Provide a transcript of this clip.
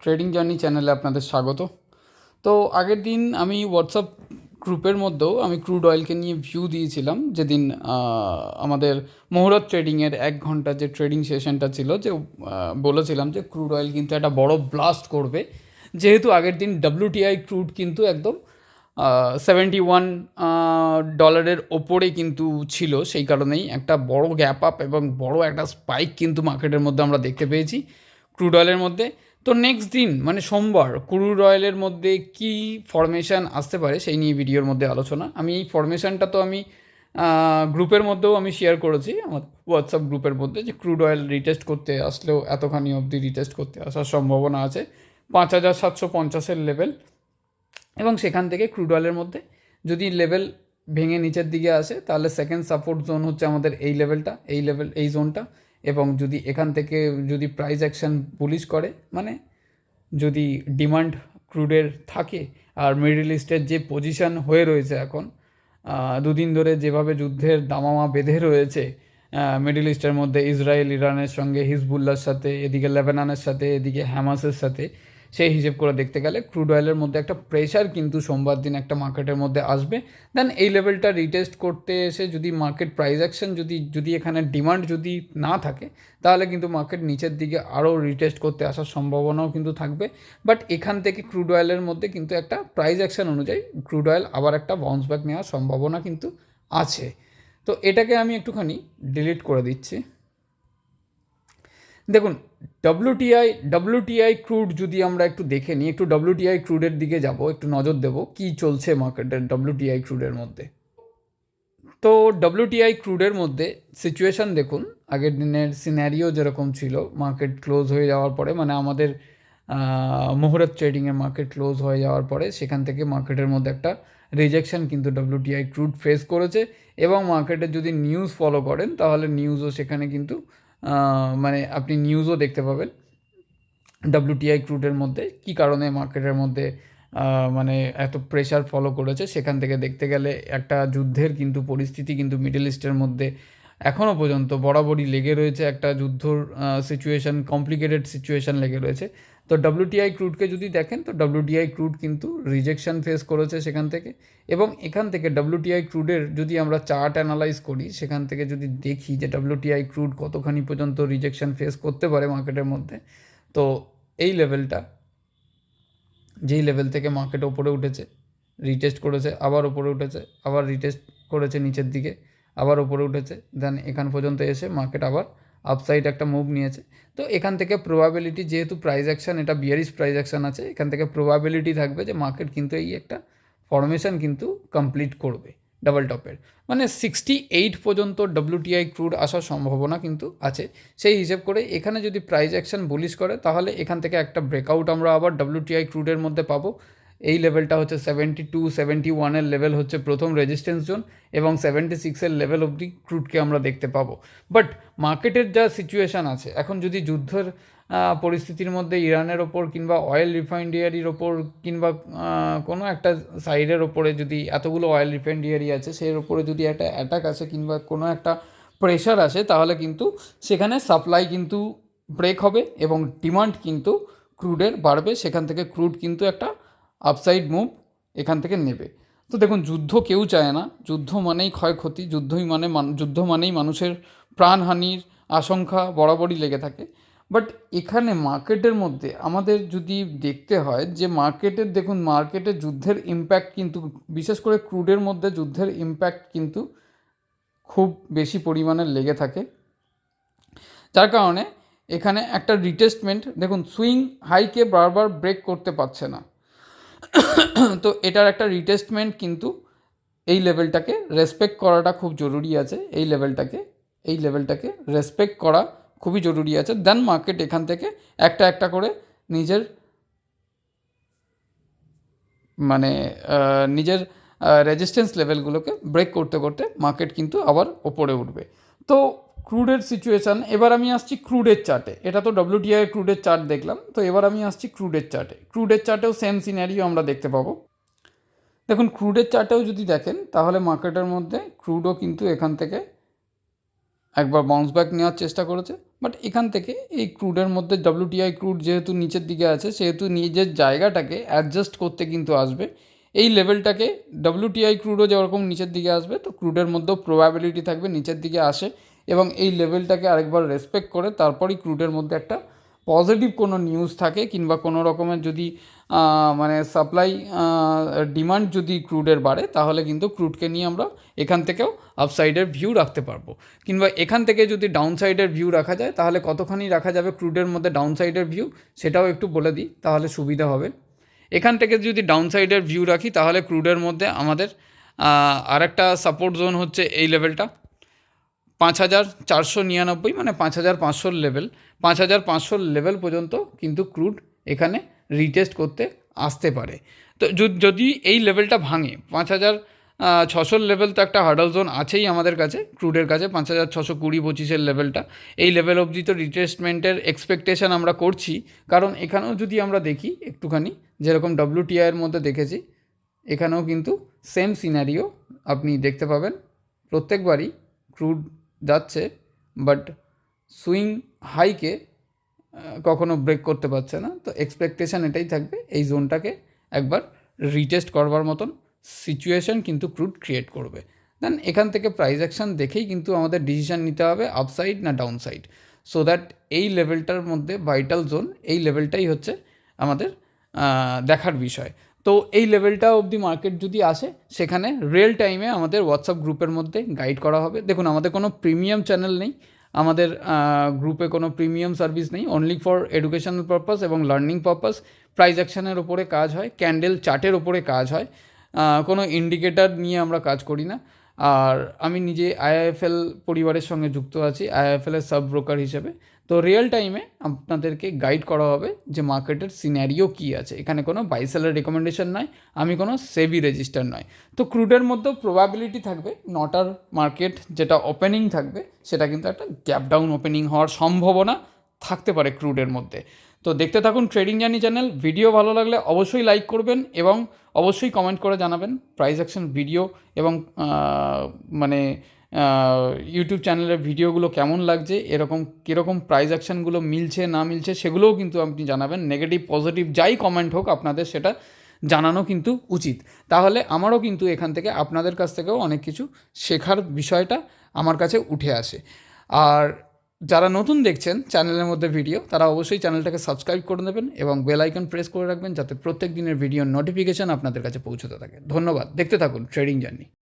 Trading journey চ্যানেলে আপনাদের স্বাগত। তো আগের দিন আমি হোয়াটসঅ্যাপ গ্রুপের মধ্যেও আমি ক্রুড অয়েলকে নিয়ে ভিউ দিয়েছিলাম, যেদিন আমাদের মুহূর্ত ট্রেডিংয়ের 1 ঘন্টা যে ট্রেডিং সেশনটা ছিল, যে বলেছিলাম যে ক্রুড অয়েল কিন্তু একটা বড় ব্লাস্ট করবে, যেহেতু আগের দিন WTI ক্রুড কিন্তু একদম $71 ওপরে কিন্তু ছিল। সেই কারণেই একটা বড় গ্যাপ আপ এবং বড় একটা স্পাইক কিন্তু মার্কেটের মধ্যে আমরা দেখতে পেয়েছি ক্রুড অয়েলের মধ্যে। তো নেক্সট দিন মানে সোমবার ক্রুড অয়েলের মধ্যে কি ফরমেশান আসতে পারে সেই নিয়ে ভিডিওর মধ্যে আলোচনা। আমি এই ফরমেশানটা তো আমি গ্রুপের মধ্যেও আমি শেয়ার করেছি, আমার হোয়াটসঅ্যাপ গ্রুপের মধ্যে, যে ক্রুড অয়েল রিটেস্ট করতে আসলেও এতখানি অবধি রিটেস্ট করতে আসার সম্ভাবনা আছে 5750 লেভেল, এবং সেখান থেকে ক্রুড অয়েলের মধ্যে যদি লেভেল ভেঙে নিচের দিকে আসে তাহলে সেকেন্ড সাপোর্ট জোন হচ্ছে আমাদের এই লেভেলটা, এই জোনটা। এবং যদি এখান থেকে যদি প্রাইস অ্যাকশন বুলিশ করে, মানে যদি ডিমান্ড ক্রুডের থাকে, আর মিডল ইস্টের যে পজিশন হয়ে রয়েছে এখন, দুদিন ধরে যেভাবে যুদ্ধের দামামা বেঁধে রয়েছে মিডল ইস্টের মধ্যে, ইসরায়েল ইরানের সঙ্গে, হিজবুল্লার সাথে, এদিকে লেবাননের সাথে, এদিকে হ্যামাসের সাথে, সেই হিসেব করে দেখতে গেলে ক্রুড অয়েলের মধ্যে একটা প্রেশার কিন্তু সোমবার দিন একটা মার্কেটের মধ্যে আসবে। দেন এই লেভেলটা রিটেস্ট করতে এসে যদি মার্কেট প্রাইস অ্যাকশন যদি এখানে ডিমান্ড যদি না থাকে, তাহলে কিন্তু মার্কেট নিচের দিকে আরও রিটেস্ট করতে আসার সম্ভাবনাও কিন্তু থাকবে। বাট এখান থেকে ক্রুড অয়েলের মধ্যে কিন্তু একটা প্রাইস অ্যাকশন অনুযায়ী ক্রুড অয়েল আবার একটা বাউন্স ব্যাক নেওয়ার সম্ভাবনা কিন্তু আছে। তো এটাকে আমি একটুখানি ডিলিট করে দিচ্ছি। দেখুন, WTI ক্রুড যদি আমরা একটু দেখে নিই, একটু WTI ক্রুডের দিকে যাব, একটু নজর দেব কী চলছে মার্কেটের WTI ক্রুডের মধ্যে। তো WTI ক্রুডের মধ্যে সিচুয়েশান দেখুন, আগের দিনের সিনারিও যেরকম ছিল, মার্কেট ক্লোজ হয়ে যাওয়ার পরে, মানে আমাদের মুহূর্ত ট্রেডিংয়ের মার্কেট ক্লোজ হয়ে যাওয়ার পরে সেখান থেকে মার্কেটের মধ্যে একটা রিজেকশন কিন্তু WTI ক্রুড ফেস করেছে। এবং মার্কেটের যদি নিউজ ফলো করেন তাহলে নিউজও সেখানে কিন্তু মানে আপনি নিউজও দেখতে পাবেন WTI ক্রুডের মধ্যে কী কারণে মার্কেটের মধ্যে মানে এত প্রেশার ফলো করেছে। সেখান থেকে দেখতে গেলে একটা যুদ্ধের কিন্তু পরিস্থিতি কিন্তু মিডল ইস্টের মধ্যে এখনও পর্যন্ত বরাবরই লেগে রয়েছে, একটা যুদ্ধর সিচুয়েশান, কমপ্লিকেটেড সিচুয়েশান লেগে রয়েছে। তো WTI ক্রুডকে যদি দেখেন তো WTI ক্রুড কিন্তু রিজেকশন ফেস করেছে সেখান থেকে। এবং এখান থেকে WTI ক্রুডের যদি আমরা চার্ট অ্যানালাইজ করি, সেখান থেকে যদি দেখি যে WTI ক্রুড কতখানি পর্যন্ত রিজেকশন ফেস করতে পারে মার্কেটের মধ্যে, তো এই লেভেলটা, যেই লেভেল থেকে মার্কেট ওপরে উঠেছে, রিটেস্ট করেছে, আবার ওপরে উঠেছে, আবার রিটেস্ট করেছে নিচের দিকে, আবার ওপরে উঠেছে, দেন এখান পর্যন্ত এসে মার্কেট আবার আপসাইড একটা মুভ নিয়েছে। তো এখান থেকে প্রবাবিলিটি, যেহেতু প্রাইস অ্যাকশান, এটা বিয়ারিশ প্রাইস অ্যাকশান আছে, এখান থেকে প্রবাবিলিটি থাকবে যে মার্কেট কিন্তু এই একটা ফরমেশন কিন্তু কমপ্লিট করবে ডাবল টপের, মানে 68 পর্যন্ত WTI ক্রুড আসার সম্ভাবনা কিন্তু আছে। সেই হিসেব করে এখানে যদি প্রাইস অ্যাকশন বুলিশ করে তাহলে এখান থেকে একটা ব্রেকআউট আমরা আবার WTI ক্রুডের মধ্যে পাবো। এই লেভেলটা হচ্ছে 71 লেভেল হচ্ছে প্রথম রেজিস্ট্যান্স জোন, এবং 76 লেভেল অবধি ক্রুডকে আমরা দেখতে পাবো। বাট মার্কেটের যা সিচুয়েশান আছে এখন, যদি যুদ্ধের পরিস্থিতির মধ্যে ইরানের ওপর কিংবা অয়েল রিফাইনারির ওপর কিংবা কোনো একটা সাইডের ওপরে, যদি এতগুলো অয়েল রিফাইনারি আছে সেই ওপরে যদি একটা অ্যাটাক আসে কিংবা কোনো একটা প্রেশার আসে, তাহলে কিন্তু সেখানে সাপ্লাই কিন্তু ব্রেক হবে এবং ডিমান্ড কিন্তু ক্রুডের বাড়বে। সেখান থেকে ক্রুড কিন্তু একটা আপসাইড মুভ এখান থেকে নেবে। তো দেখুন, যুদ্ধ কেউ চায় না, যুদ্ধ মানেই ক্ষয়ক্ষতি, যুদ্ধ মানেই মানুষের প্রাণহানির আশঙ্কা বরাবরই লেগে থাকে। বাট এখানে মার্কেটের মধ্যে আমাদের যদি দেখতে হয় যে মার্কেটের, দেখুন মার্কেটের যুদ্ধের ইম্প্যাক্ট কিন্তু, বিশেষ করে ক্রুডের মধ্যে যুদ্ধের ইম্প্যাক্ট কিন্তু খুব বেশি পরিমাণে লেগে থাকে, যার কারণে এখানে একটা রিটেস্টমেন্ট, দেখুন সুইং হাইকে বারবার ব্রেক করতে পারছে না। তো এটার একটা রিটেস্টমেন্ট কিন্তু এই লেভেলটাকে রেসপেক্ট করাটা খুব জরুরি আছে, এই লেভেলটাকে রেসপেক্ট করা খুবই জরুরি আছে। দেন মার্কেট এখান থেকে একটা করে নিজের মানে নিজের রেজিস্ট্যান্স লেভেলগুলোকে ব্রেক করতে করতে মার্কেট কিন্তু আবার ওপরে উঠবে। তো ক্রুডের সিচুয়েশান, এবার আমি আসছি ক্রুডের চার্টে। এটা তো WTI ক্রুডের চার্ট দেখলাম, তো এবার আমি আসছি ক্রুডের চার্টে। ক্রুডের চার্টেও সেম সিনারিও আমরা দেখতে পাবো। দেখুন, ক্রুডের চার্টেও যদি দেখেন তাহলে মার্কেটের মধ্যে ক্রুডও কিন্তু এখান থেকে একবার বাউন্স ব্যাক নেওয়ার চেষ্টা করেছে, বাট এখান থেকে এই ক্রুডের মধ্যে ডব্লিউটিআই ক্রুড যেহেতু নিচের দিকে আছে সেহেতু নিজের জায়গাটাকে অ্যাডজাস্ট করতে কিন্তু আসবে। এই লেভেলটাকে ডব্লিউটিআই ক্রুডও যেরকম নিচের দিকে আসবে, তো ক্রুডের মধ্যেও প্রবাবিলিটি থাকবে নিচের দিকে আসে এবং এই লেভেলটাকে আরেকবার রেসপেক্ট করে তারপরই ক্রুডের মধ্যে একটা পজিটিভ কোনো নিউজ থাকে কিংবা কোনো রকমের যদি মানে সাপ্লাই ডিমান্ড যদি ক্রুডের বাড়ে তাহলে কিন্তু ক্রুডকে নিয়ে আমরা এখান থেকেও আপসাইডের ভিউ রাখতে পারবো। কিংবা এখান থেকে যদি ডাউনসাইডের ভিউ রাখা যায় তাহলে কতখানি রাখা যাবে ক্রুডের মধ্যে ডাউনসাইডের ভিউ সেটাও একটু বলে দিই তাহলে সুবিধা হবে। এখান থেকে যদি ডাউনসাইডের ভিউ রাখি তাহলে ক্রুডের মধ্যে আমাদের আরেকটা সাপোর্ট জোন হচ্ছে এই লেভেলটা 5499, মানে 5500 লেভেল। 5500 লেভেল পর্যন্ত কিন্তু ক্রুড এখানে রিটেস্ট করতে আসতে পারে। তো যদি এই লেভেলটা ভাঙে 5600 লেভেল, তো একটা হার্ডল জোন আছেই আমাদের কাছে ক্রুডের কাছে 5620-25 লেভেলটা। এই লেভেল অবধি তো রিটেস্টমেন্টের এক্সপেকটেশন আমরা করছি, কারণ এখানেও যদি আমরা দেখি একটুখানি যেরকম ডব্লিউটিআইয়ের মধ্যে দেখেছি এখানেও কিন্তু সেম সিনারিও আপনি দেখতে পাবেন। প্রত্যেকবারই ক্রুড যাচ্ছে বাট সুইং হাইকে কখনো ব্রেক করতে পারছে না। তো এক্সপেকটেশান এটাই থাকবে এই জোনটাকে একবার রিটেস্ট করবার মতন সিচুয়েশন কিন্তু ক্রুড ক্রিয়েট করবে। দেন এখান থেকে প্রাইস অ্যাকশন দেখেই কিন্তু আমাদের ডিসিশান নিতে হবে আপসাইড না ডাউনসাইড, সো দ্যাট এই লেভেলটার মধ্যে ভাইটাল জোন এই লেভেলটাই হচ্ছে আমাদের দেখার বিষয়। তো এই লেভেলটা অবধি মার্কেট যদি আসে সেখানে রিয়েল টাইমে আমাদের হোয়াটসঅ্যাপ গ্রুপের মধ্যে গাইড করা হবে। দেখুন আমাদের কোনো প্রিমিয়াম চ্যানেল নেই, আমাদের গ্রুপে কোনো প্রিমিয়াম সার্ভিস নেই, অনলি ফর এডুকেশনাল পারপাস এবং লার্নিং পারপাস। প্রাইস অ্যাকশনের ওপরে কাজ হয়, ক্যান্ডেল চার্টের ওপরে কাজ হয়, কোনো ইন্ডিকেটার নিয়ে আমরা কাজ করি না। আর আমি নিজে আইআইএফএল পরিবারের সঙ্গে যুক্ত আছি আইআইএফএলের সাব ব্রোকার হিসেবে। তো রিয়েল টাইমে আপনাদেরকে গাইড করা হবে যে মার্কেটের সিনারিও কী আছে। এখানে কোনো বাই সেলের রেকমেন্ডেশন নয়, আমি কোনো সেবি রেজিস্টার নয়। তো ক্রুডের মধ্যেও প্রবাবিলিটি থাকবে নটার মার্কেট যেটা ওপেনিং থাকবে সেটা কিন্তু একটা গ্যাপ ডাউন ওপেনিং হওয়ার সম্ভাবনা থাকতে পারে ক্রুডের মধ্যে। তো দেখতে থাকুন ট্রেডিং জার্নি চ্যানেল। ভিডিও ভালো লাগলে অবশ্যই লাইক করবেন এবং অবশ্যই কমেন্ট করে জানাবেন প্রাইস অ্যাকশন ভিডিও এবং মানে ইউটিউব চ্যানেলের ভিডিওগুলো কেমন লাগছে, এরকম কীরকম প্রাইস অ্যাকশনগুলো মিলছে না মিলছে সেগুলোও কিন্তু আপনি জানাবেন। নেগেটিভ পজিটিভ যাই কমেন্ট হোক আপনাদের সেটা জানানো কিন্তু উচিত, তাহলে আমারও কিন্তু এখান থেকে আপনাদের কাছ থেকেও অনেক কিছু শেখার বিষয়টা আমার কাছে উঠে আসে। আর যারা নতুন দেখছেন চ্যানেলের মধ্যে ভিডিও তারা অবশ্যই চ্যানেলটাকে সাবস্ক্রাইব করে নেবেন এবং বেল আইকন প্রেস করে রাখবেন যাতে প্রত্যেক দিনের ভিডিওর নোটিফিকেশান আপনাদের কাছে পৌঁছতে থাকে। ধন্যবাদ, দেখতে থাকুন ট্রেডিং জার্নি।